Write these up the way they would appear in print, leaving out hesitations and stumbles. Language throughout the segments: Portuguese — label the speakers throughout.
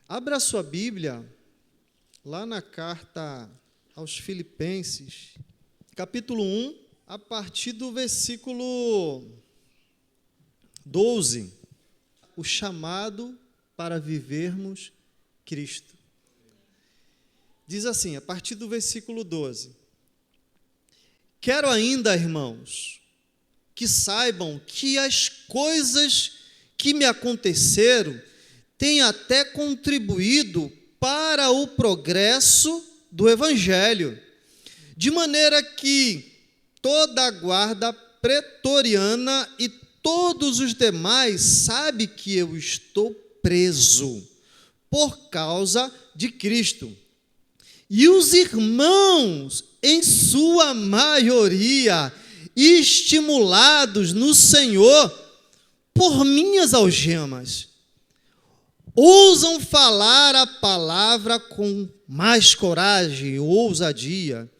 Speaker 1: Abra a sua Bíblia, lá na carta aos Filipenses, capítulo 1, a partir do versículo 12. O chamado para vivermos Cristo. Diz assim, a partir do versículo 12. Quero ainda, irmãos, que saibam que as coisas que me aconteceram têm até contribuído para o progresso do Evangelho, de maneira que toda a guarda pretoriana e todos os demais sabem que eu estou preso por causa de Cristo. E os irmãos, em sua maioria, estimulados no Senhor por minhas algemas, ousam falar a palavra com mais coragem e ousadia.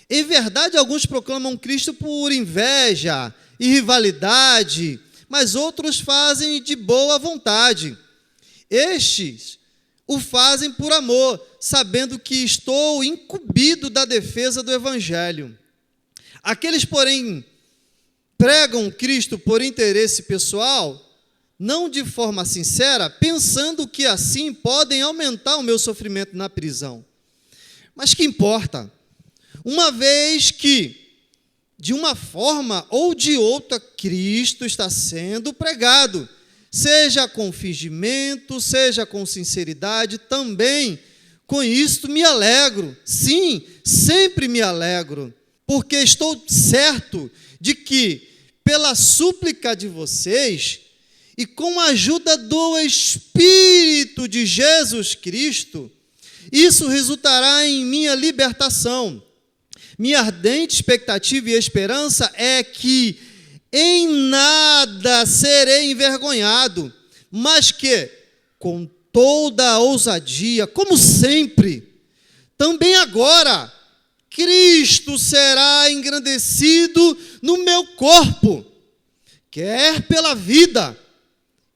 Speaker 1: Em verdade, alguns proclamam Cristo por inveja e rivalidade, mas outros fazem de boa vontade. Estes o fazem por amor, sabendo que estou incumbido da defesa do Evangelho. Aqueles, porém, pregam Cristo por interesse pessoal, não de forma sincera, pensando que assim podem aumentar o meu sofrimento na prisão. Mas que importa? Uma vez que, de uma forma ou de outra, Cristo está sendo pregado, seja com fingimento, seja com sinceridade, também com isto me alegro. Sim, sempre me alegro, porque estou certo de que, pela súplica de vocês, e com a ajuda do Espírito de Jesus Cristo, isso resultará em minha libertação. Minha ardente expectativa e esperança é que em nada serei envergonhado, mas que, com toda a ousadia, como sempre, também agora, Cristo será engrandecido no meu corpo, quer pela vida,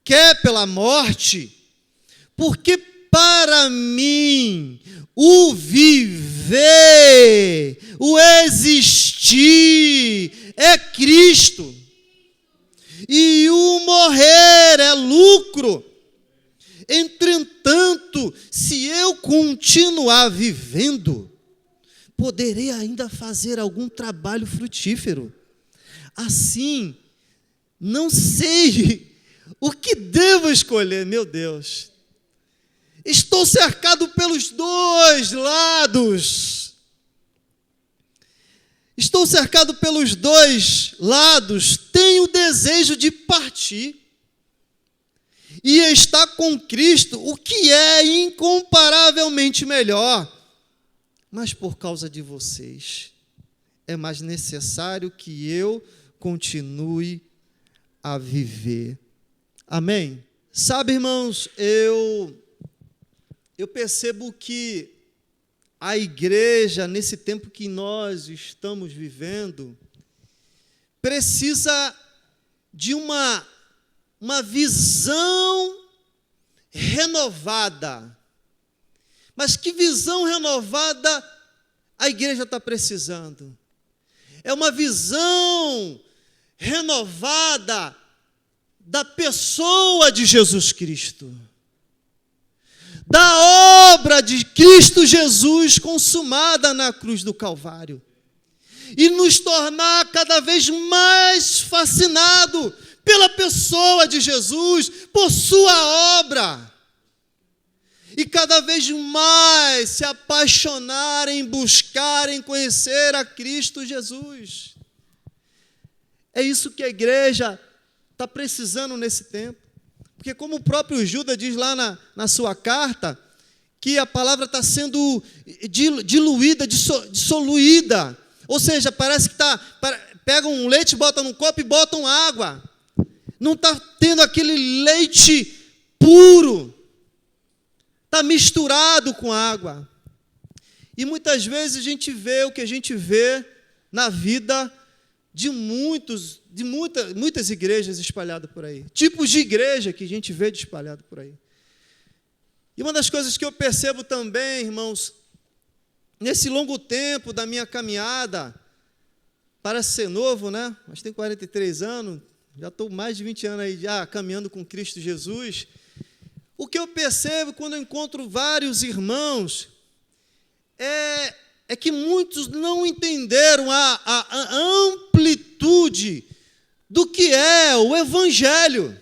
Speaker 1: quer pela morte, porque para mim o viver, o existir é Cristo, e o morrer é lucro. Entretanto, se eu continuar vivendo, poderei ainda fazer algum trabalho frutífero. Assim, não sei o que devo escolher, meu Deus. Estou cercado pelos dois lados. Estou cercado pelos dois lados. Tenho o desejo de partir e estar com Cristo, o que é incomparavelmente melhor. Mas por causa de vocês, é mais necessário que eu continue a viver. Amém? Sabe, irmãos, eu percebo que a igreja, nesse tempo que nós estamos vivendo, precisa de uma visão renovada. Mas que visão renovada a igreja está precisando? É uma visão renovada da pessoa de Jesus Cristo, da obra de Cristo Jesus consumada na cruz do Calvário, e nos tornar cada vez mais fascinado pela pessoa de Jesus, por sua obra, e cada vez mais se apaixonar em buscar, em conhecer a Cristo Jesus. É isso que a igreja está precisando nesse tempo. Porque como o próprio Judas diz lá na sua carta, que a palavra está sendo diluída, dissoluída. Ou seja, parece que pegam um leite, botam num copo e botam água. Não está tendo aquele leite puro. Está misturado com água. E muitas vezes a gente vê o que a gente vê na vida de muitas igrejas espalhadas por aí. Tipos de igreja que a gente vê espalhado por aí. E uma das coisas que eu percebo também, irmãos, nesse longo tempo da minha caminhada, parece ser novo, né? Mas tenho 43 anos, já estou mais de 20 anos aí já caminhando com Cristo Jesus. O que eu percebo quando eu encontro vários irmãos é que muitos não entenderam a amplitude do que é o Evangelho.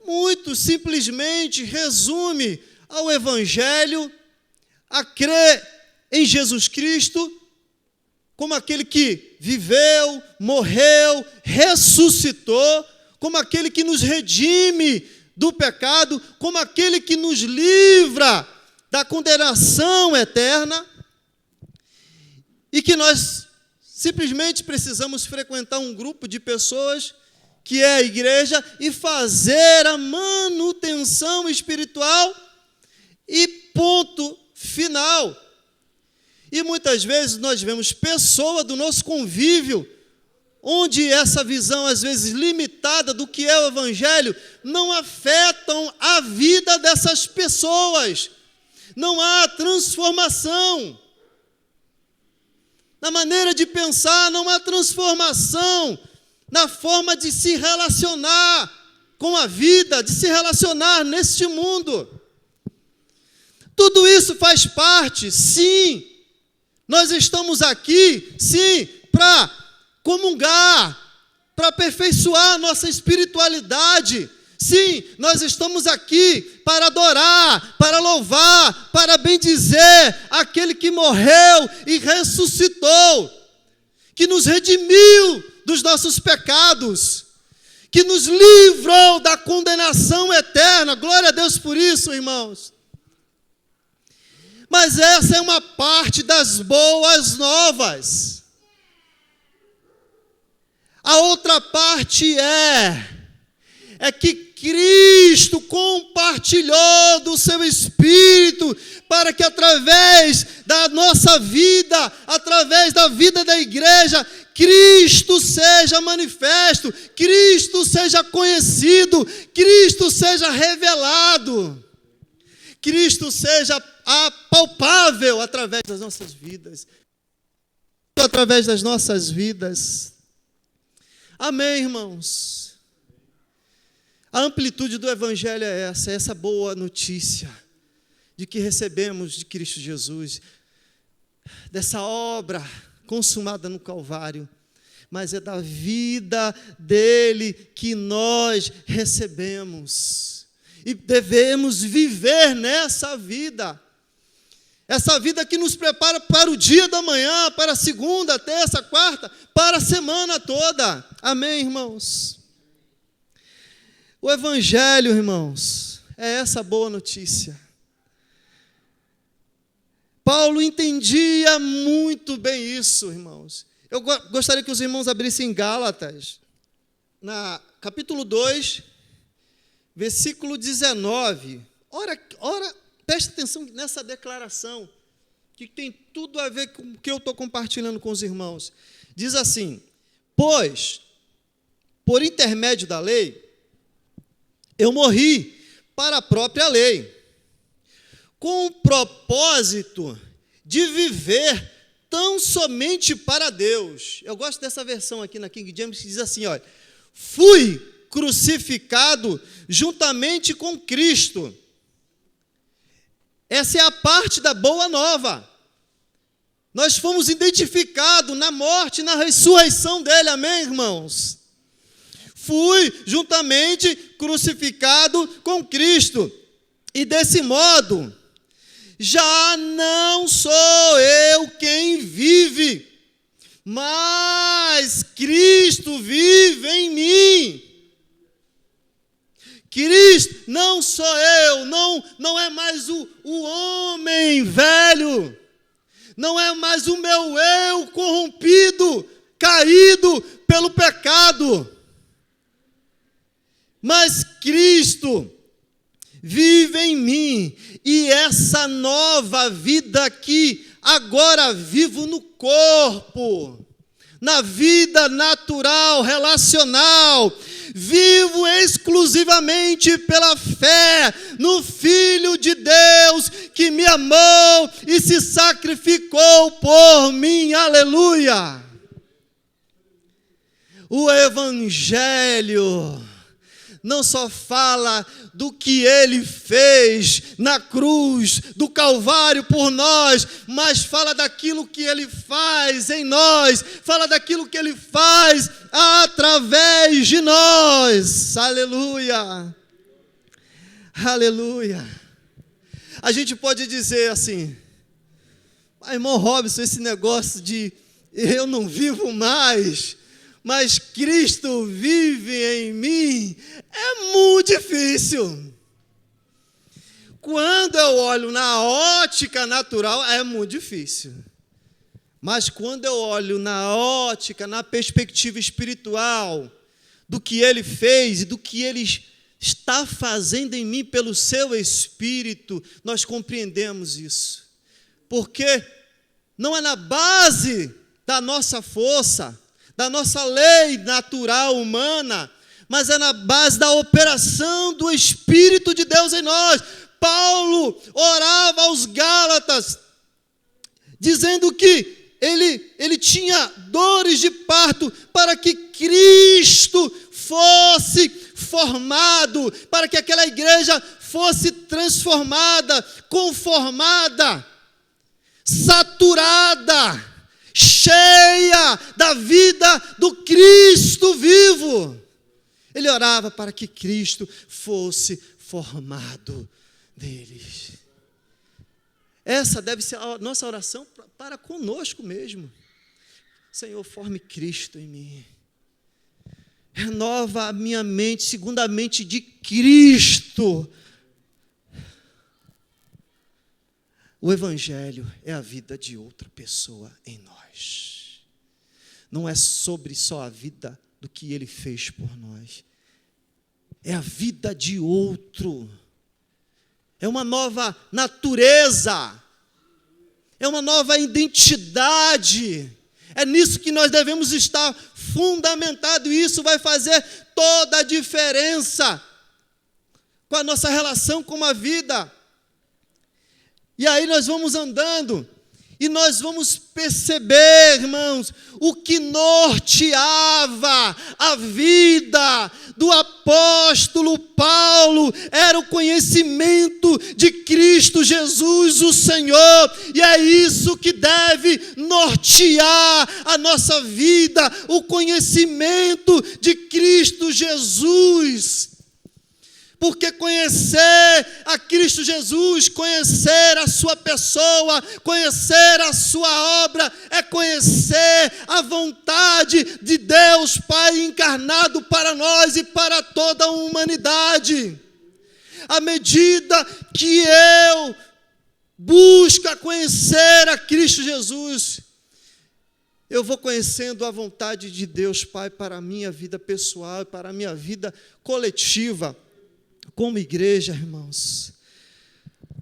Speaker 1: Muitos simplesmente resume ao Evangelho a crer em Jesus Cristo como aquele que viveu, morreu, ressuscitou, como aquele que nos redime do pecado, como aquele que nos livra da condenação eterna, e que nós simplesmente precisamos frequentar um grupo de pessoas que é a igreja e fazer a manutenção espiritual e ponto final. E muitas vezes nós vemos pessoas do nosso convívio, onde essa visão, às vezes limitada do que é o Evangelho, não afetam a vida dessas pessoas. Não há transformação. Na maneira de pensar, não há transformação na forma de se relacionar com a vida, de se relacionar neste mundo. Tudo isso faz parte, sim. Nós estamos aqui, sim, para comungar, para aperfeiçoar a nossa espiritualidade. Sim, nós estamos aqui para adorar, para louvar, para bendizer aquele que morreu e ressuscitou, que nos redimiu dos nossos pecados, que nos livrou da condenação eterna. Glória a Deus por isso, irmãos. Mas essa é uma parte das boas novas. A outra parte é que Cristo compartilhou do seu Espírito para que através da nossa vida, através da vida da igreja, Cristo seja manifesto, Cristo seja conhecido, Cristo seja revelado, Cristo seja apalpável através das nossas vidas. Através das nossas vidas. Amém, irmãos? A amplitude do Evangelho é essa boa notícia de que recebemos de Cristo Jesus, dessa obra consumada no Calvário, mas é da vida dele que nós recebemos e devemos viver nessa vida. Essa vida que nos prepara para o dia da manhã, para a segunda, terça, quarta, para a semana toda. Amém, irmãos? O Evangelho, irmãos, é essa boa notícia. Paulo entendia muito bem isso, irmãos. Eu gostaria que os irmãos abrissem Gálatas, capítulo 2, versículo 19. Ora, preste atenção nessa declaração, que tem tudo a ver com o que eu estou compartilhando com os irmãos. Diz assim: pois, por intermédio da lei, eu morri para a própria lei, com o propósito de viver tão somente para Deus. Eu gosto dessa versão aqui na King James, que diz assim, olha: fui crucificado juntamente com Cristo. Essa é a parte da boa nova. Nós fomos identificados na morte e na ressurreição dele, amém, irmãos? Fui juntamente crucificado com Cristo, e desse modo, já não sou eu quem vive, mas Cristo vive em mim. Cristo, não sou eu, não é mais o homem velho, não é mais o meu eu corrompido, caído pelo pecado, mas Cristo vive em mim, e essa nova vida que agora vivo no corpo, na vida natural, relacional, Vivo exclusivamente pela fé no Filho de Deus que me amou e se sacrificou por mim. Aleluia! O Evangelho não só fala do que Ele fez na cruz do Calvário por nós, mas fala daquilo que Ele faz em nós, fala daquilo que Ele faz através de nós. Aleluia! Aleluia! A gente pode dizer assim, irmão Robson, esse negócio de eu não vivo mais, mas Cristo vive em mim, é muito difícil. Quando eu olho na ótica natural, é muito difícil. Mas quando eu olho na ótica, na perspectiva espiritual, do que Ele fez e do que Ele está fazendo em mim pelo Seu Espírito, nós compreendemos isso. Porque não é na base da nossa força, da nossa lei natural humana, mas é na base da operação do Espírito de Deus em nós. Paulo orava aos Gálatas, dizendo que ele tinha dores de parto para que Cristo fosse formado, para que aquela igreja fosse transformada, conformada, saturada, cheia da vida do Cristo vivo. Ele orava para que Cristo fosse formado neles. Essa deve ser a nossa oração para conosco mesmo. Senhor, forme Cristo em mim. Renova a minha mente segundo a mente de Cristo. O Evangelho é a vida de outra pessoa em nós. Não é sobre só a vida do que Ele fez por nós. É a vida de outro. É uma nova natureza. É uma nova identidade. É nisso que nós devemos estar fundamentados. E isso vai fazer toda a diferença com a nossa relação com a vida. E aí nós vamos andando e nós vamos perceber, irmãos, o que norteava a vida do apóstolo Paulo era o conhecimento de Cristo Jesus, o Senhor, e é isso que deve nortear a nossa vida, o conhecimento de Cristo Jesus. Porque conhecer a Cristo Jesus, conhecer a sua pessoa, conhecer a sua obra, é conhecer a vontade de Deus Pai encarnado para nós e para toda a humanidade. À medida que eu busco conhecer a Cristo Jesus, eu vou conhecendo a vontade de Deus Pai para a minha vida pessoal e para a minha vida coletiva. Como igreja, irmãos.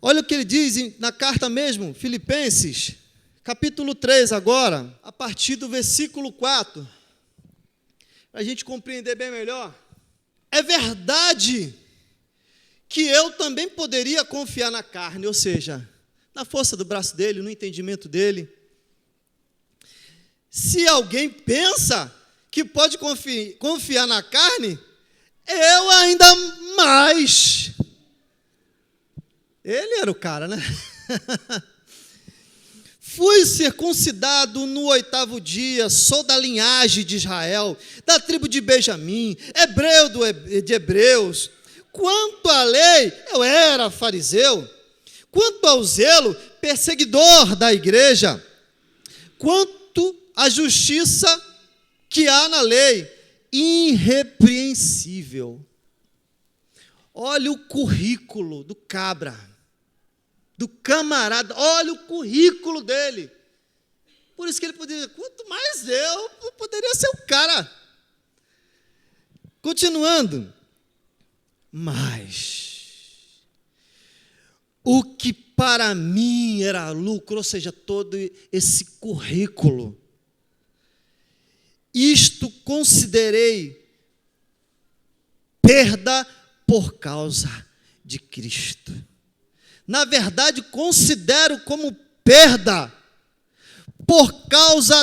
Speaker 1: Olha o que ele diz na carta mesmo, Filipenses, capítulo 3 agora, a partir do versículo 4, para a gente compreender bem melhor. É verdade que eu também poderia confiar na carne, ou seja, na força do braço dele, no entendimento dele. Se alguém pensa que pode confiar na carne, eu ainda mais. Ele era o cara, né? Fui circuncidado no 8º dia, sou da linhagem de Israel, da tribo de Benjamim, hebreu de hebreus. Quanto à lei, eu era fariseu. Quanto ao zelo, perseguidor da igreja. Quanto à justiça que há na lei, irrepreensível. Olha o currículo do cabra, do camarada, olha o currículo dele. Por isso que ele poderia, quanto mais eu poderia ser o cara. Continuando. Mas o que para mim era lucro, ou seja, todo esse currículo, isto considerei perda por causa de Cristo. Na verdade, considero como perda por causa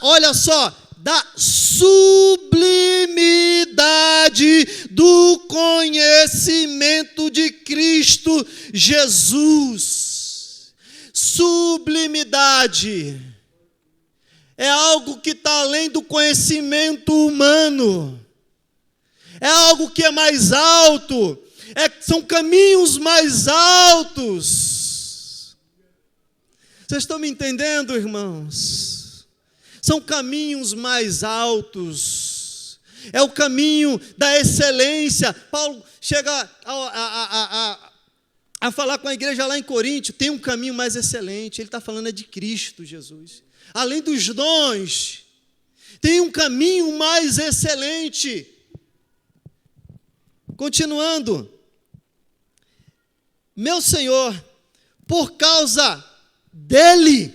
Speaker 1: olha só, da sublimidade do conhecimento de Cristo Jesus. Sublimidade é algo que está além do conhecimento humano, é algo que é mais alto, são caminhos mais altos. Vocês estão me entendendo, irmãos? São caminhos mais altos, é o caminho da excelência. Paulo chega a falar com a igreja lá em Coríntio, tem um caminho mais excelente, ele está falando de Cristo Jesus. Além dos dons, tem um caminho mais excelente. Continuando, meu Senhor, por causa dele,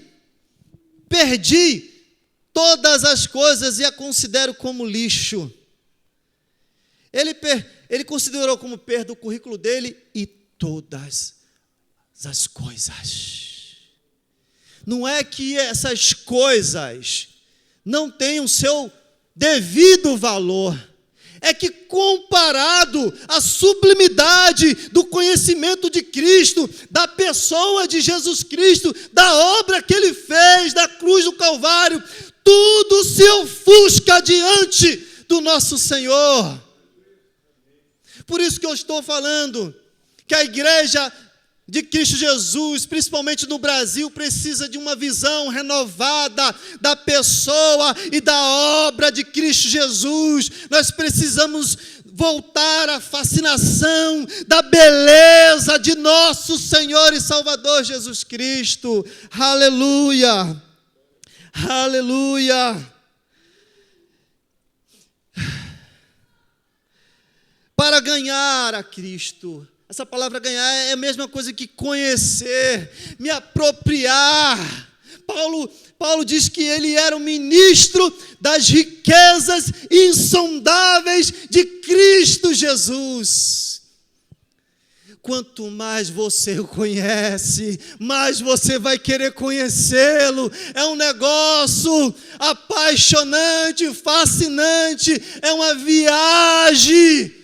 Speaker 1: perdi todas as coisas e a considero como lixo. Ele considerou como perda o currículo dele e todas as coisas. Não é que essas coisas não tenham seu devido valor, é que comparado à sublimidade do conhecimento de Cristo, da pessoa de Jesus Cristo, da obra que Ele fez, da cruz do Calvário, tudo se ofusca diante do nosso Senhor. Por isso que eu estou falando que a igreja de Cristo Jesus, principalmente no Brasil, precisa de uma visão renovada da pessoa e da obra de Cristo Jesus. Nós precisamos voltar à fascinação da beleza de nosso Senhor e Salvador Jesus Cristo. Aleluia! Aleluia! Para ganhar a Cristo. Essa palavra ganhar é a mesma coisa que conhecer, me apropriar. Paulo diz que ele era o ministro das riquezas insondáveis de Cristo Jesus. Quanto mais você o conhece, mais você vai querer conhecê-lo. É um negócio apaixonante, fascinante, é uma viagem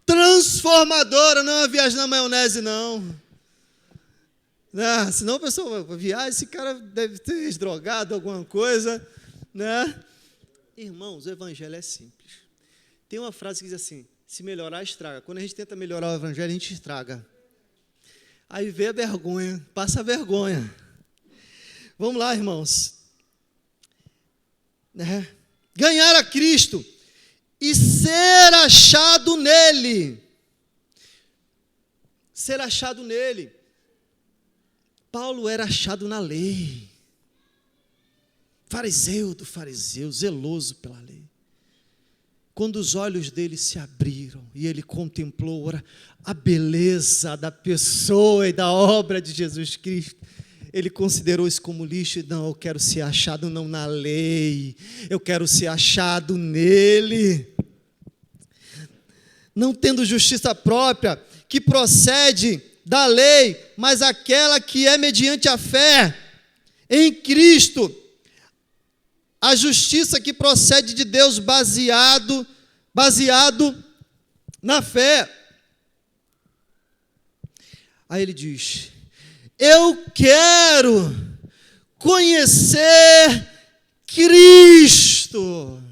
Speaker 1: transformadora, não é uma viagem na maionese, não. Senão a pessoa vai, viagem, esse cara deve ter drogado alguma coisa, né? Irmãos, o evangelho é simples. Tem uma frase que diz assim: se melhorar, estraga. Quando a gente tenta melhorar o evangelho, a gente estraga. Aí vê a vergonha, passa a vergonha. Vamos lá, irmãos. Ganhar a Cristo e ser achado nele. Ser achado nele. Paulo era achado na lei. Fariseu do fariseu, zeloso pela lei. Quando os olhos dele se abriram e ele contemplou a beleza da pessoa e da obra de Jesus Cristo, ele considerou isso como lixo. Não, eu quero ser achado não na lei, eu quero ser achado nele. Não tendo justiça própria, que procede da lei, mas aquela que é mediante a fé em Cristo, a justiça que procede de Deus baseado na fé. Aí ele diz: eu quero conhecer Cristo.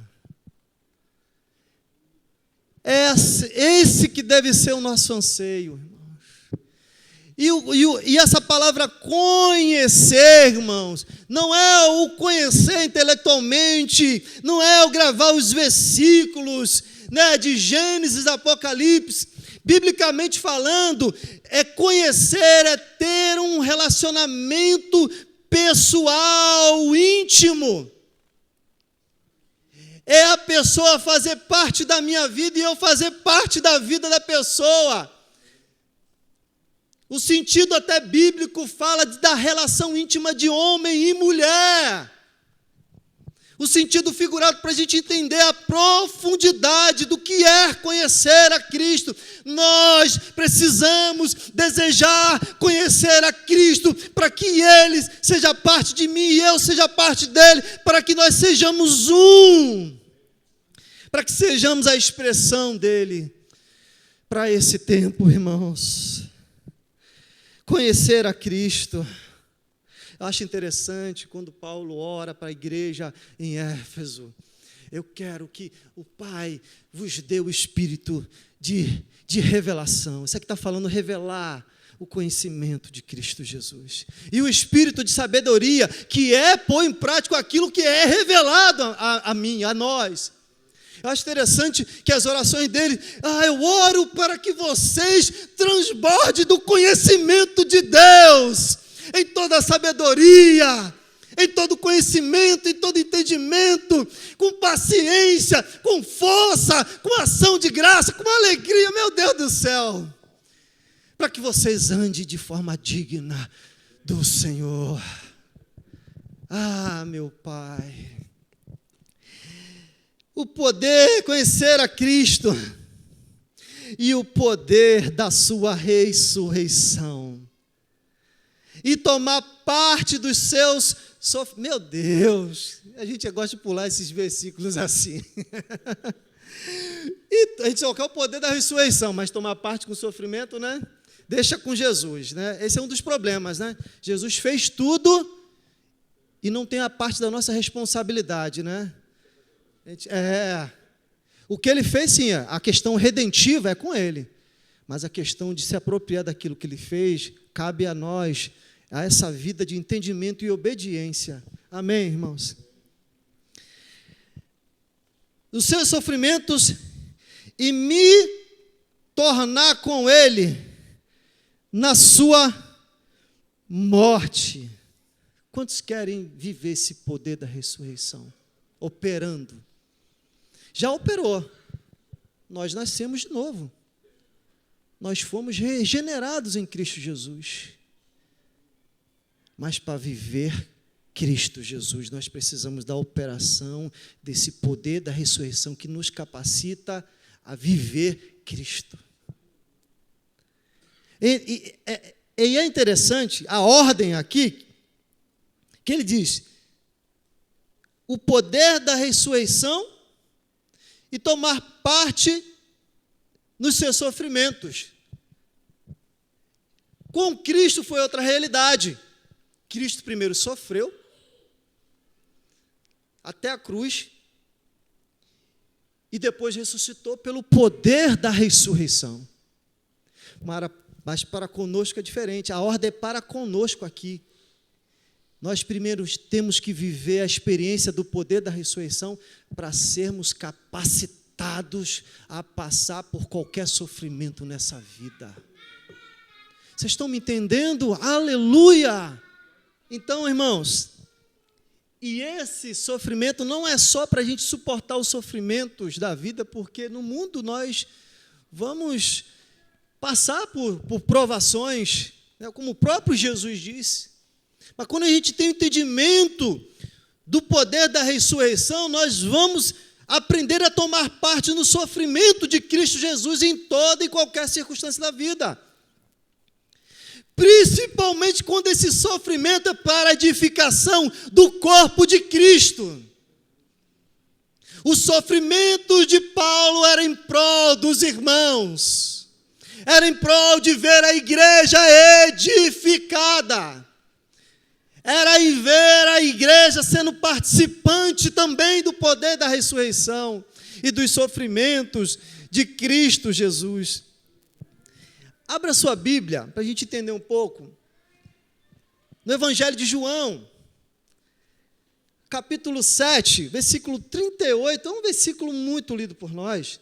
Speaker 1: Esse que deve ser o nosso anseio, irmãos. E essa palavra conhecer, irmãos, não é o conhecer intelectualmente, não é o gravar os versículos, né, de Gênesis, Apocalipse. Biblicamente falando, conhecer, é ter um relacionamento pessoal, íntimo. É a pessoa fazer parte da minha vida e eu fazer parte da vida da pessoa. O sentido até bíblico fala da relação íntima de homem e mulher. O sentido figurado para a gente entender a profundidade do que é conhecer a Cristo. Nós precisamos desejar conhecer a Cristo para que Ele seja parte de mim e eu seja parte dEle, para que nós sejamos um, para que sejamos a expressão dEle para esse tempo, irmãos. Conhecer a Cristo. Eu acho interessante quando Paulo ora para a igreja em Éfeso. Eu quero que o Pai vos dê o espírito de revelação. Isso aqui está falando revelar o conhecimento de Cristo Jesus. E o espírito de sabedoria, que é pôr em prática aquilo que é revelado a mim, a nós. Eu acho interessante que as orações dele, eu oro para que vocês transbordem do conhecimento de Deus, em toda a sabedoria, em todo conhecimento, em todo entendimento, com paciência, com força, com ação de graça, com alegria, meu Deus do céu, para que vocês andem de forma digna do Senhor. Meu Pai, o poder conhecer a Cristo e o poder da sua ressurreição. E tomar parte dos seus sofrimentos. Meu Deus, a gente gosta de pular esses versículos assim. E a gente só quer o poder da ressurreição, mas tomar parte com o sofrimento, né? Deixa com Jesus, né? Esse é um dos problemas, né? Jesus fez tudo e não tem a parte da nossa responsabilidade, né? O que ele fez, sim, a questão redentiva é com ele, mas a questão de se apropriar daquilo que ele fez, cabe a nós, a essa vida de entendimento e obediência. Amém, irmãos? Os seus sofrimentos e me tornar com ele na sua morte. Quantos querem viver esse poder da ressurreição? Operando. Já operou. Nós nascemos de novo. Nós fomos regenerados em Cristo Jesus. Mas para viver Cristo Jesus, nós precisamos da operação desse poder da ressurreição que nos capacita a viver Cristo. E é interessante a ordem aqui, que ele diz, o poder da ressurreição e tomar parte nos seus sofrimentos. Com Cristo foi outra realidade. Cristo primeiro sofreu, até a cruz, e depois ressuscitou pelo poder da ressurreição. Mas para conosco é diferente, a ordem é para conosco aqui. Nós primeiro temos que viver a experiência do poder da ressurreição para sermos capacitados a passar por qualquer sofrimento nessa vida. Vocês estão me entendendo? Aleluia! Então, irmãos, e esse sofrimento não é só para a gente suportar os sofrimentos da vida, porque no mundo nós vamos passar por provações, né, como o próprio Jesus disse. Mas quando a gente tem o entendimento do poder da ressurreição, nós vamos aprender a tomar parte no sofrimento de Cristo Jesus em toda e qualquer circunstância da vida. Principalmente quando esse sofrimento é para a edificação do corpo de Cristo. O sofrimento de Paulo era em prol dos irmãos, era em prol de ver a igreja edificada, era em ver a igreja sendo participante também do poder da ressurreição e dos sofrimentos de Cristo Jesus. Abra sua Bíblia, para a gente entender um pouco, no Evangelho de João, capítulo 7, versículo 38, é um versículo muito lido por nós,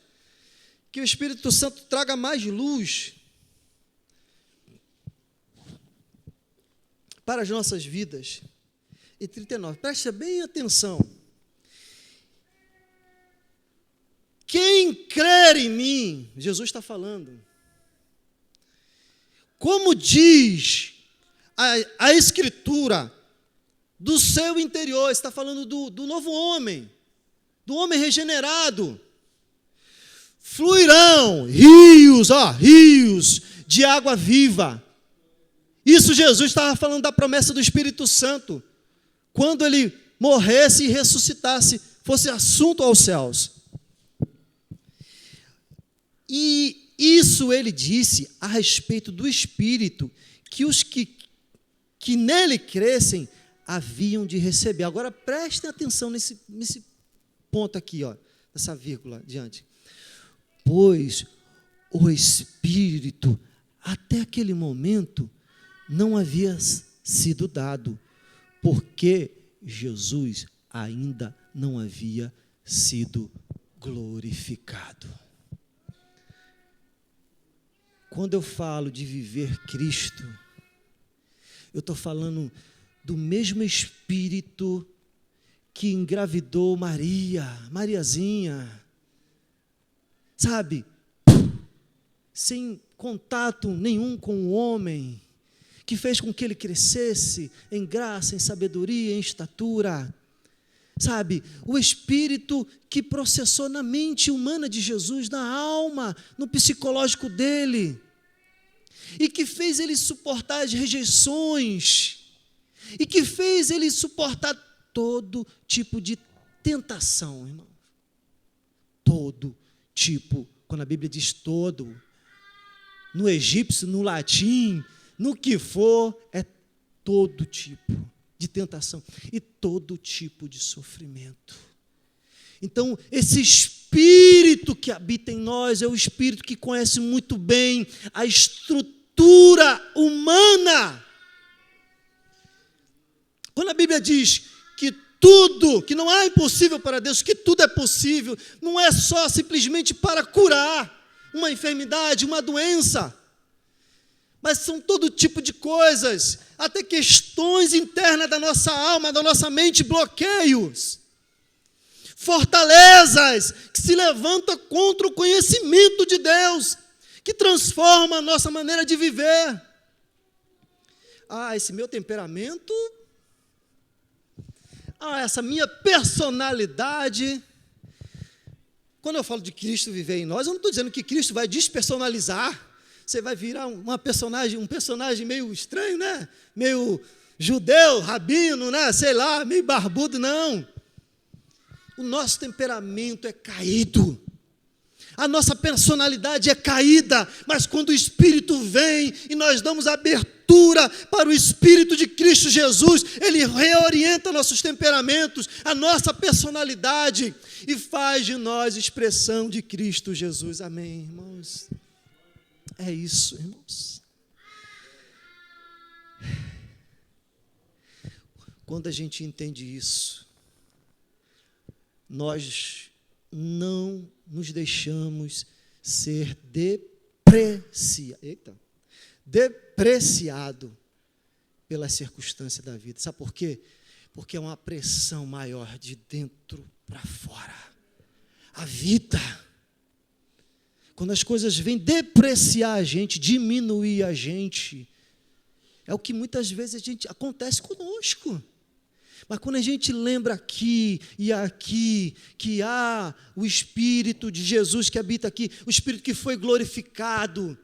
Speaker 1: que o Espírito Santo traga mais luz para as nossas vidas. E 39, preste bem atenção. Quem crer em mim, Jesus está falando, como diz a Escritura, do seu interior, está falando do novo homem, do homem regenerado, fluirão rios de água viva. Isso Jesus estava falando da promessa do Espírito Santo, quando ele morresse e ressuscitasse, fosse assunto aos céus. E isso ele disse a respeito do Espírito, que os que nele crescem haviam de receber. Agora prestem atenção nesse ponto aqui, ó, nessa vírgula adiante. Pois o Espírito, até aquele momento, não havia sido dado, porque Jesus ainda não havia sido glorificado. Quando eu falo de viver Cristo, eu estou falando do mesmo Espírito que engravidou Mariazinha, sabe, sem contato nenhum com o homem, que fez com que ele crescesse em graça, em sabedoria, em estatura, sabe, o Espírito que processou na mente humana de Jesus, na alma, no psicológico dele, e que fez ele suportar as rejeições, e que fez ele suportar todo tipo de tentação, irmão. Todo tipo, quando a Bíblia diz todo, no egípcio, no latim, no que for, é todo tipo de tentação e todo tipo de sofrimento. Então, esse Espírito que habita em nós é o Espírito que conhece muito bem a estrutura humana. Quando a Bíblia diz que tudo, que não há impossível para Deus, que tudo é possível, não é só simplesmente para curar uma enfermidade, uma doença, mas são todo tipo de coisas, até questões internas da nossa alma, da nossa mente, bloqueios, fortalezas que se levantam contra o conhecimento de Deus, que transforma a nossa maneira de viver. Esse meu temperamento, essa minha personalidade. Quando eu falo de Cristo viver em nós, eu não estou dizendo que Cristo vai despersonalizar. Você vai virar um personagem meio estranho, né? Meio judeu, rabino, né? Sei lá, meio barbudo, não. O nosso temperamento é caído. A nossa personalidade é caída, mas quando o Espírito vem e nós damos abertura para o Espírito de Cristo Jesus, ele reorienta nossos temperamentos, a nossa personalidade e faz de nós expressão de Cristo Jesus. Amém, irmãos? É isso, irmãos. Quando a gente entende isso, nós não nos deixamos ser depreciado pelas circunstâncias da vida. Sabe por quê? Porque é uma pressão maior de dentro para fora. A vida, quando as coisas vêm depreciar a gente, diminuir a gente, é o que muitas vezes acontece conosco. Mas quando a gente lembra aqui e aqui que há o Espírito de Jesus que habita aqui, o Espírito que foi glorificado,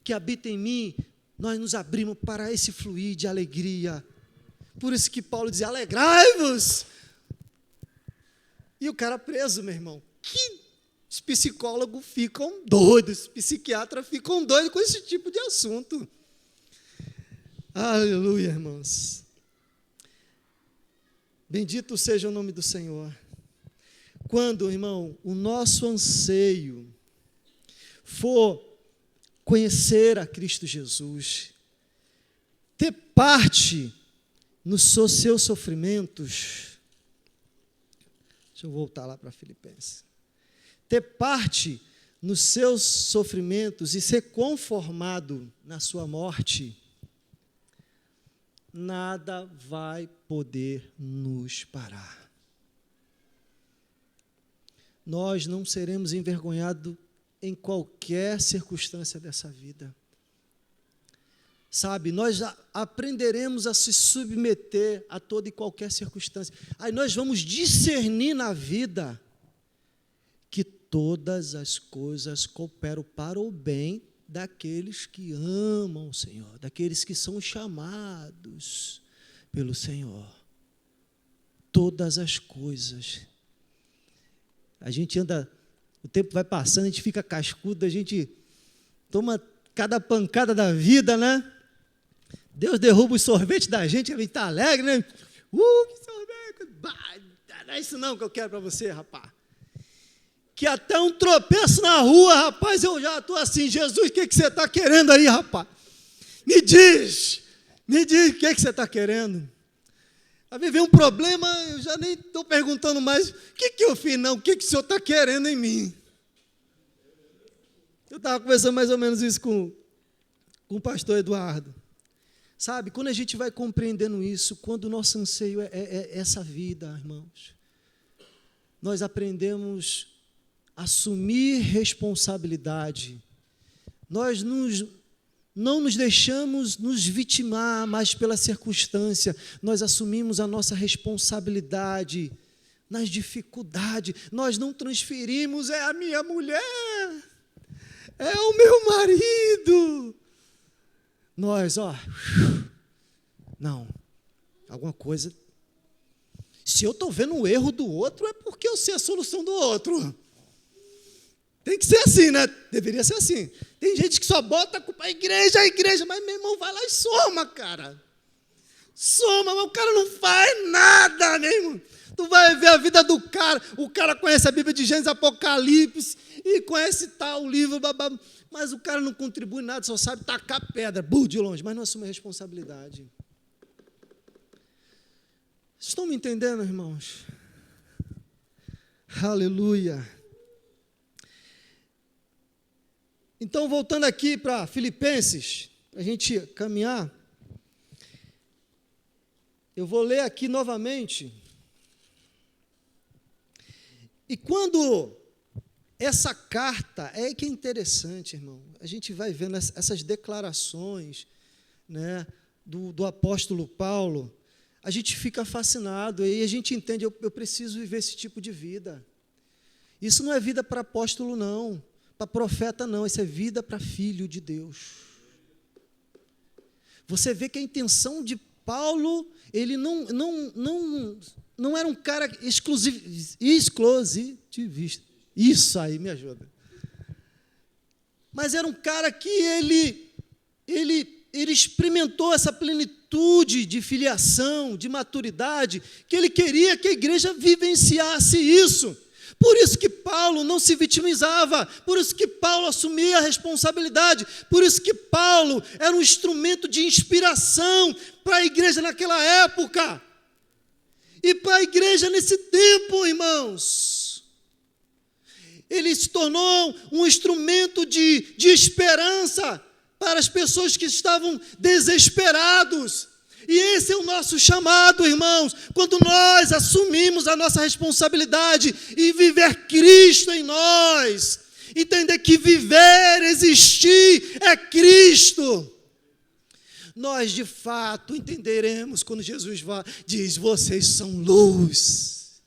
Speaker 1: que habita em mim, nós nos abrimos para esse fluir de alegria. Por isso que Paulo dizia, alegrai-vos. E o cara preso, meu irmão, que os psicólogos ficam doidos, os psiquiatras ficam doidos com esse tipo de assunto. Aleluia, irmãos. Bendito seja o nome do Senhor. Quando, irmão, o nosso anseio for conhecer a Cristo Jesus, ter parte nos seus sofrimentos, deixa eu voltar lá para Filipenses, ter parte nos seus sofrimentos e ser conformado na sua morte, nada vai poder nos parar. Nós não seremos envergonhados em qualquer circunstância dessa vida. Sabe, nós aprenderemos a se submeter a toda e qualquer circunstância. Aí nós vamos discernir na vida que todas as coisas cooperam para o bem daqueles que amam o Senhor, daqueles que são chamados pelo Senhor. Todas as coisas. A gente anda, o tempo vai passando, a gente fica cascudo, a gente toma cada pancada da vida, né? Deus derruba os sorvetes da gente, a gente está alegre, né? Que sorvete! Não é isso não que eu quero para você, rapaz. Que até um tropeço na rua, rapaz, eu já estou assim, Jesus, o que você está querendo aí, rapaz? Me diz, o que você está querendo? Aí vem um problema, eu já nem estou perguntando mais, o que eu fiz não, o que o senhor está querendo em mim? Eu estava conversando mais ou menos isso com o pastor Eduardo. Sabe, quando a gente vai compreendendo isso, quando o nosso anseio é essa vida, irmãos, nós aprendemos a assumir responsabilidade. Nós não nos deixamos nos vitimar mais pela circunstância, nós assumimos a nossa responsabilidade nas dificuldades, nós não transferimos, é a minha mulher, é o meu marido. Nós, não, alguma coisa, se eu estou vendo o erro do outro, é porque eu sei a solução do outro. Tem que ser assim, né? Deveria ser assim. Tem gente que só bota a culpa, a igreja, mas meu irmão vai lá e soma, cara. Soma, mas o cara não faz nada, meu irmão. Tu vai ver a vida do cara, o cara conhece a Bíblia de Gênesis, Apocalipse, e conhece tal livro, mas o cara não contribui nada, só sabe tacar pedra, de longe, mas não assume a responsabilidade. Estão me entendendo, irmãos? Aleluia. Então, voltando aqui para Filipenses, a gente caminhar, eu vou ler aqui novamente. E quando essa carta, é que é interessante, irmão, a gente vai vendo essas declarações, né, do apóstolo Paulo, a gente fica fascinado, e a gente entende, eu preciso viver esse tipo de vida. Isso não é vida para apóstolo, não, para profeta, não, isso é vida para filho de Deus. Você vê que a intenção de Paulo, ele não era um cara exclusivista. Isso aí, me ajuda. Mas era um cara que ele experimentou essa plenitude de filiação, de maturidade, que ele queria que a igreja vivenciasse isso. Por isso que Paulo não se vitimizava, por isso que Paulo assumia a responsabilidade, por isso que Paulo era um instrumento de inspiração para a igreja naquela época. E para a igreja nesse tempo, irmãos. Ele se tornou um instrumento de esperança para as pessoas que estavam desesperados. E esse é o nosso chamado, irmãos, quando nós assumimos a nossa responsabilidade e viver Cristo em nós. Entender que viver, existir é Cristo. Nós, de fato, entenderemos quando Jesus diz, vocês são luz.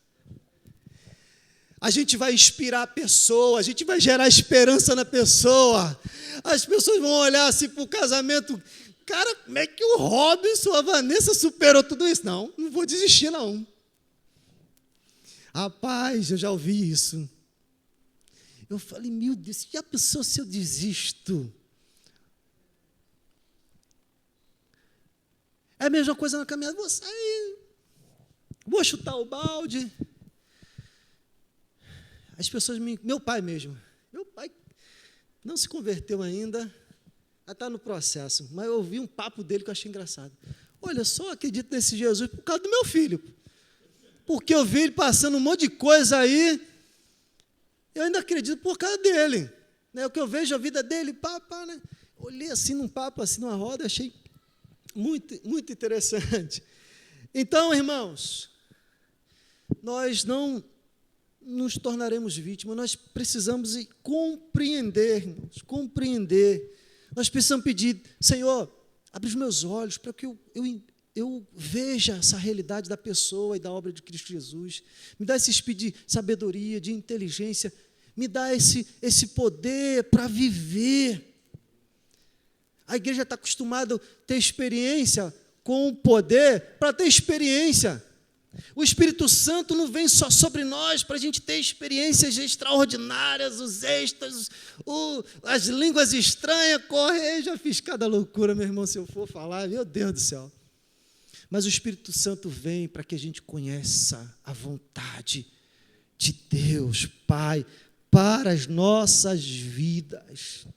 Speaker 1: A gente vai inspirar a pessoa, a gente vai gerar esperança na pessoa. As pessoas vão olhar assim para o casamento, cara, como é que o Robson, a Vanessa superou tudo isso? Não vou desistir não. Rapaz, eu já ouvi isso. Eu falei, meu Deus, já pensou se eu desisto? É a mesma coisa na caminhada, vou sair, vou chutar o balde. As pessoas, meu pai não se converteu ainda, está no processo, mas eu ouvi um papo dele que eu achei engraçado. Olha, só acredito nesse Jesus por causa do meu filho, porque eu vi ele passando um monte de coisa aí, eu ainda acredito por causa dele, né? O que eu vejo a vida dele, né? Olhei assim num papo, assim numa roda, achei muito, muito interessante. Então, irmãos, nós não nos tornaremos vítimas, nós precisamos compreender, irmãos, compreender. Nós precisamos pedir, Senhor, Abre os meus olhos para que eu veja essa realidade da pessoa e da obra de Cristo Jesus. Me dá esse espírito de sabedoria, de inteligência. Me dá esse poder para viver. A igreja está acostumada a ter experiência com o poder para ter experiência. O Espírito Santo não vem só sobre nós para a gente ter experiências extraordinárias, os êxtases, as línguas estranhas, correr. Já fiz cada loucura, meu irmão, se eu for falar, meu Deus do céu. Mas o Espírito Santo vem para que a gente conheça a vontade de Deus, Pai, para as nossas vidas.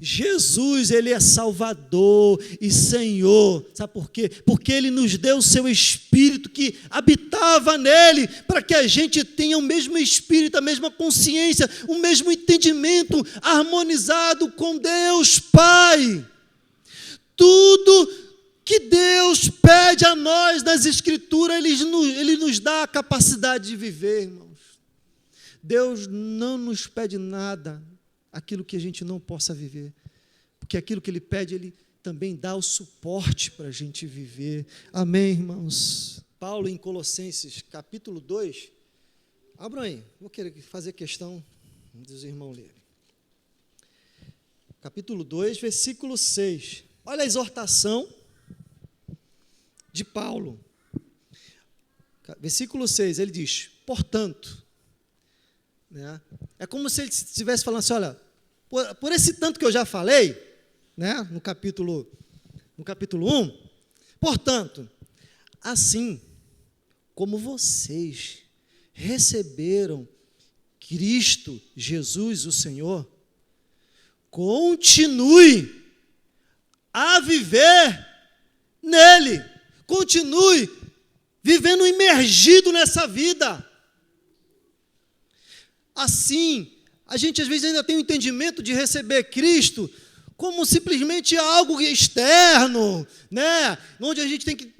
Speaker 1: Jesus, Ele é Salvador e Senhor, sabe por quê? Porque Ele nos deu o seu Espírito que habitava nele, para que a gente tenha o mesmo Espírito, a mesma consciência, o mesmo entendimento, harmonizado com Deus Pai. Tudo que Deus pede a nós nas Escrituras, Ele nos dá a capacidade de viver, irmãos. Deus não nos pede nada, aquilo que a gente não possa viver, porque aquilo que Ele pede, Ele também dá o suporte para a gente viver. Amém, irmãos? Paulo, em Colossenses, capítulo 2, abram aí, vou querer fazer questão dos irmãos lerem. Capítulo 2, versículo 6. Olha a exortação de Paulo. Versículo 6, ele diz, portanto, né? É como se ele estivesse falando assim, olha, por esse tanto que eu já falei, né, no capítulo 1, portanto, assim como vocês receberam Cristo Jesus, o Senhor, continue a viver nele, continue vivendo imergido nessa vida. Assim, a gente às vezes ainda tem o entendimento de receber Cristo como simplesmente algo externo, né? Onde a gente tem que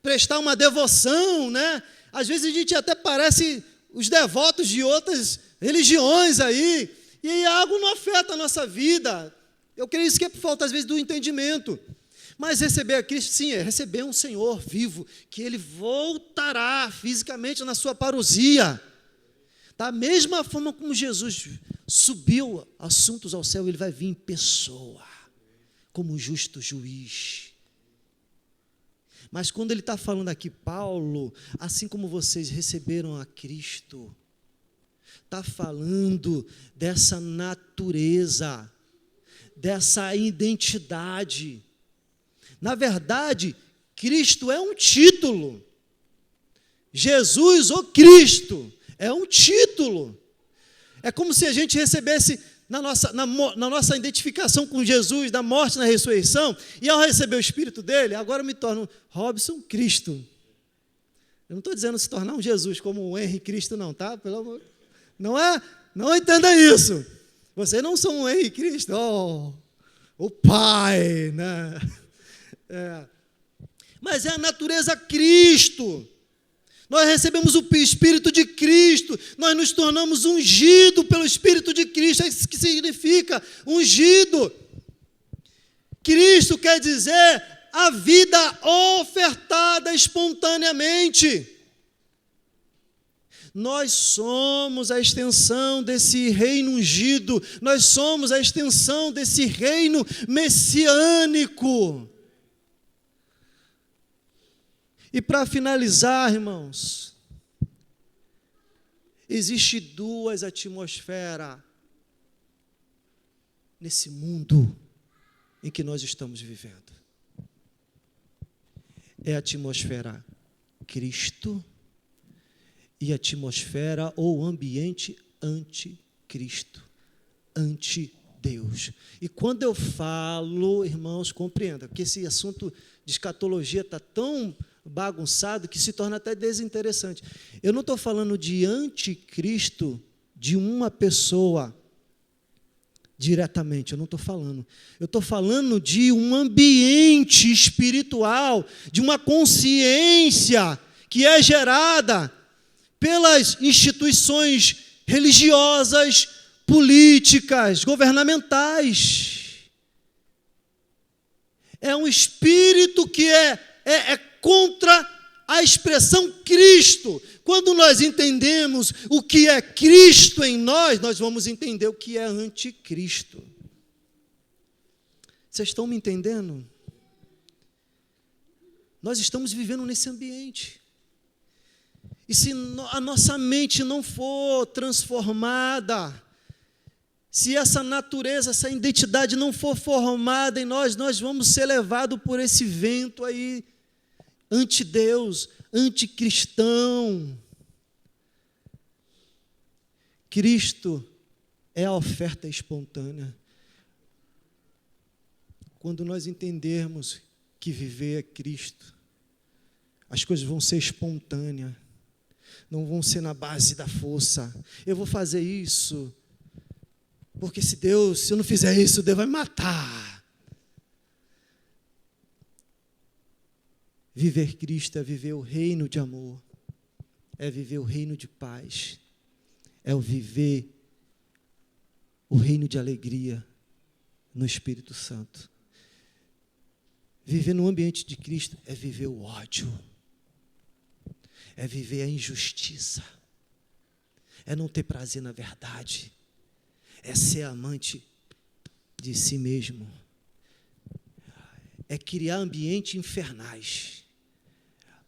Speaker 1: prestar uma devoção, né? Às vezes a gente até parece os devotos de outras religiões aí, e aí algo não afeta a nossa vida. Eu creio isso que é por falta, às vezes, do entendimento. Mas receber a Cristo, sim, é receber um Senhor vivo, que Ele voltará fisicamente na sua parousia. Da mesma forma como Jesus subiu assuntos ao céu, Ele vai vir em pessoa, como justo juiz. Mas quando ele está falando aqui, Paulo, assim como vocês receberam a Cristo, está falando dessa natureza, dessa identidade. Na verdade, Cristo é um título. Jesus, o Cristo, é um título. É como se a gente recebesse na nossa identificação com Jesus, da morte na ressurreição, e ao receber o Espírito dele, agora eu me torno Robson Cristo. Eu não estou dizendo se tornar um Jesus como um Henri Cristo, não, tá? Pelo amor, não é? Não entenda isso. Vocês não são um Henri Cristo, o Pai, né? Mas é a natureza Cristo. Nós recebemos o Espírito de Cristo, nós nos tornamos ungidos pelo Espírito de Cristo. É isso que significa ungido. Cristo quer dizer a vida ofertada espontaneamente. Nós somos a extensão desse reino ungido, nós somos a extensão desse reino messiânico. E para finalizar, irmãos, existe duas atmosferas nesse mundo em que nós estamos vivendo. É a atmosfera Cristo e a atmosfera ou ambiente anticristo, anti-Deus. E quando eu falo, irmãos, compreenda, porque esse assunto de escatologia está tão bagunçado que se torna até desinteressante. Eu não estou falando de anticristo de uma pessoa diretamente, eu não estou falando. Eu estou falando de um ambiente espiritual, de uma consciência que é gerada pelas instituições religiosas, políticas, governamentais. É um espírito que é contra a expressão Cristo. Quando nós entendemos o que é Cristo em nós, nós vamos entender o que é anticristo. Vocês estão me entendendo? Nós estamos vivendo nesse ambiente. E se a nossa mente não for transformada, se essa natureza, essa identidade não for formada em nós, nós vamos ser levados por esse vento aí, anti-Deus, anticristão. Cristo é a oferta espontânea. Quando nós entendermos que viver é Cristo, as coisas vão ser espontâneas, não vão ser na base da força. Eu vou fazer isso, porque se eu não fizer isso, Deus vai me matar. Viver Cristo é viver o reino de amor, é viver o reino de paz, é o viver o reino de alegria no Espírito Santo. Viver no ambiente de Cristo é viver o ódio, é viver a injustiça, é não ter prazer na verdade, é ser amante de si mesmo, é criar ambientes infernais,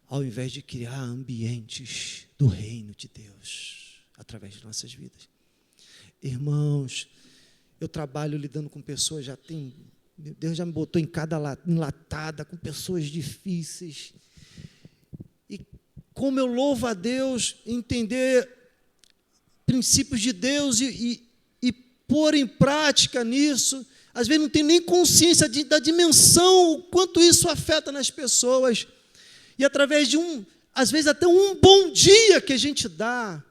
Speaker 1: ao invés de criar ambientes do reino de Deus, através de nossas vidas. Irmãos, eu trabalho lidando com pessoas, Deus já me botou em cada enlatada, com pessoas difíceis. E como eu louvo a Deus, entender princípios de Deus e pôr em prática nisso, às vezes não tem nem consciência da dimensão, o quanto isso afeta nas pessoas. E através de às vezes até um bom dia que a gente dá,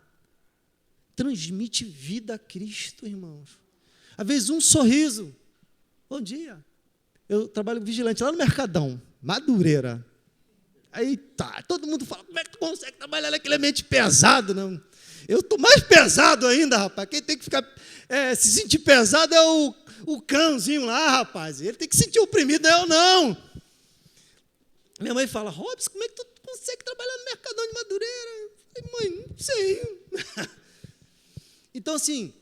Speaker 1: transmite vida a Cristo, irmãos. Às vezes um sorriso, bom dia. Eu trabalho vigilante lá no Mercadão, Madureira. Aí tá, todo mundo fala, como é que tu consegue trabalhar naquele ambiente pesado? Não, eu estou mais pesado ainda, rapaz. Quem tem que ficar, se sentir pesado é o cãozinho lá, rapaz. Ele tem que sentir oprimido, não é eu não. Minha mãe fala, Robson, como é que tu consegue trabalhar no Mercadão de Madureira? Eu falei, mãe, não sei. Então, assim,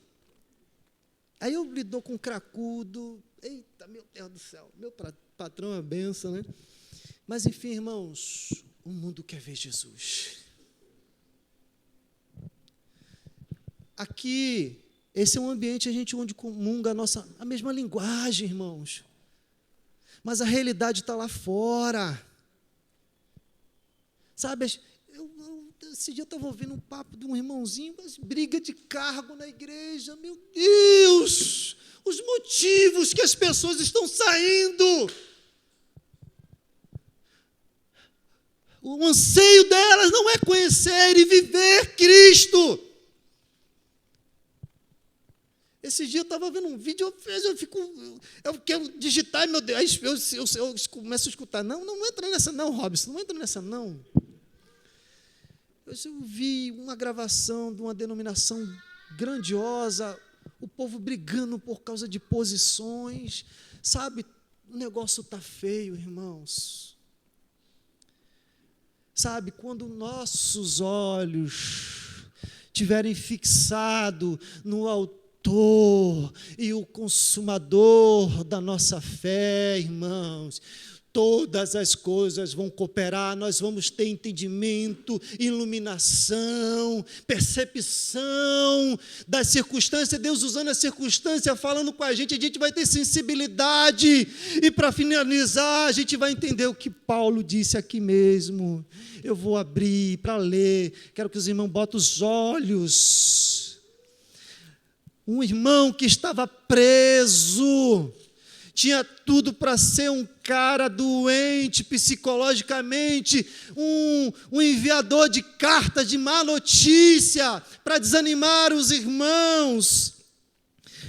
Speaker 1: aí eu lido com cracudo. Eita, meu Deus do céu, meu patrão é uma benção, né? Mas, enfim, irmãos, o mundo quer ver Jesus. Aqui, esse é um ambiente onde comunga a mesma linguagem, irmãos. Mas a realidade está lá fora. Sabe, esse dia eu estava ouvindo um papo de um irmãozinho, mas briga de cargo na igreja, meu Deus, os motivos que as pessoas estão saindo, o anseio delas não é conhecer e viver Cristo. Esse dia eu estava vendo um vídeo, eu quero digitar, meu Deus, aí eu começo a escutar, não entra nessa não, Robson, não entra nessa não. Eu vi uma gravação de uma denominação grandiosa, o povo brigando por causa de posições, sabe, o negócio está feio, irmãos. Sabe, quando nossos olhos estiverem fixados no autor e o consumador da nossa fé, irmãos, todas as coisas vão cooperar, nós vamos ter entendimento, iluminação, percepção das circunstâncias, Deus usando a circunstância, falando com a gente vai ter sensibilidade, e para finalizar, a gente vai entender o que Paulo disse aqui mesmo. Eu vou abrir para ler, quero que os irmãos botem os olhos. Um irmão que estava preso, tinha tudo para ser um cara doente psicologicamente, um enviador de cartas de má notícia para desanimar os irmãos.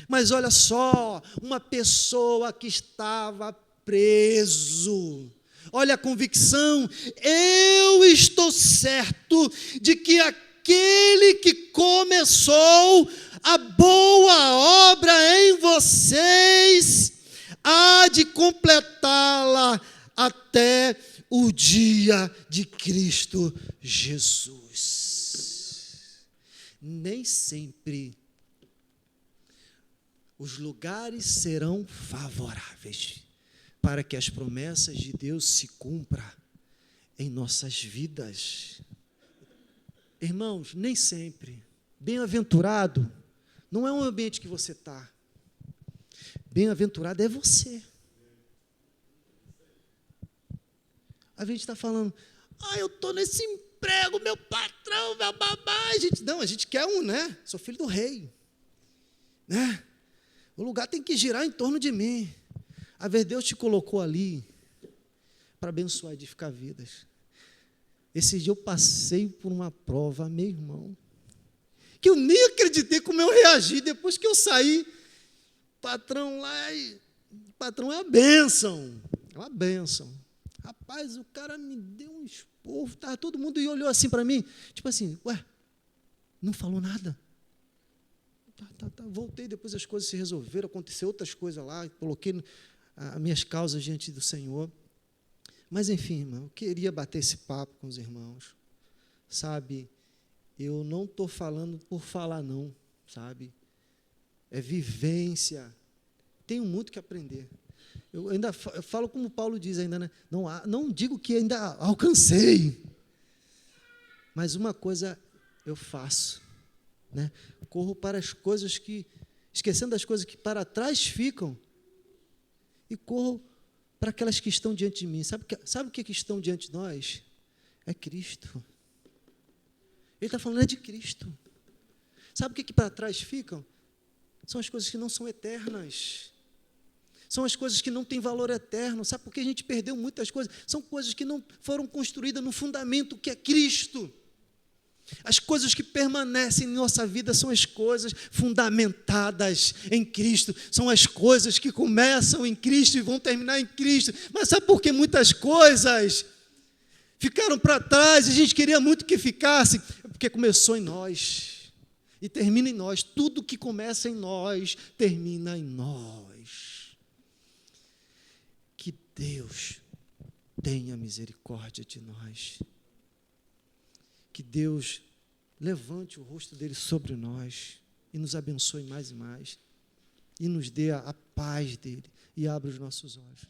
Speaker 1: Mas olha só, uma pessoa que estava preso, olha a convicção, eu estou certo de que aquele que começou a boa obra em vocês há de completá-la até o dia de Cristo Jesus. Nem sempre os lugares serão favoráveis para que as promessas de Deus se cumpram em nossas vidas. Irmãos, nem sempre. Bem-aventurado não é um ambiente que você está. Bem-aventurado é você. A gente está falando, eu estou nesse emprego, meu patrão, meu babá. A gente quer né? Sou filho do rei. Né? O lugar tem que girar em torno de mim. A ver, Deus te colocou ali para abençoar e edificar vidas. Esse dia eu passei por uma prova, meu irmão, que eu nem acreditei como eu reagi depois que eu saí. Patrão lá, patrão é uma bênção. É uma bênção. Rapaz, o cara me deu um esporro, estava todo mundo e olhou assim para mim, tipo assim, não falou nada. Tá. Voltei, depois as coisas se resolveram, aconteceu outras coisas lá, coloquei as minhas causas diante do Senhor. Mas, enfim, irmão, eu queria bater esse papo com os irmãos, sabe? Eu não estou falando por falar, não, sabe? É vivência. Tenho muito que aprender. Eu falo como Paulo diz ainda, né? Não digo que ainda alcancei, mas uma coisa eu faço, né? Corro para as coisas esquecendo das coisas que para trás ficam, e corro para aquelas que estão diante de mim. Sabe o que estão diante de nós? É Cristo. Ele está falando de Cristo. Sabe o que para trás ficam? São as coisas que não são eternas. São as coisas que não têm valor eterno. Sabe por que a gente perdeu muitas coisas? São coisas que não foram construídas no fundamento que é Cristo. As coisas que permanecem em nossa vida são as coisas fundamentadas em Cristo, são as coisas que começam em Cristo e vão terminar em Cristo. Mas sabe por que muitas coisas ficaram para trás e a gente queria muito que ficasse? Porque começou em nós e termina em nós. Tudo que começa em nós, termina em nós. Que Deus tenha misericórdia de nós. Que Deus levante o rosto dele sobre nós e nos abençoe mais e mais, e nos dê a paz dele e abra os nossos olhos.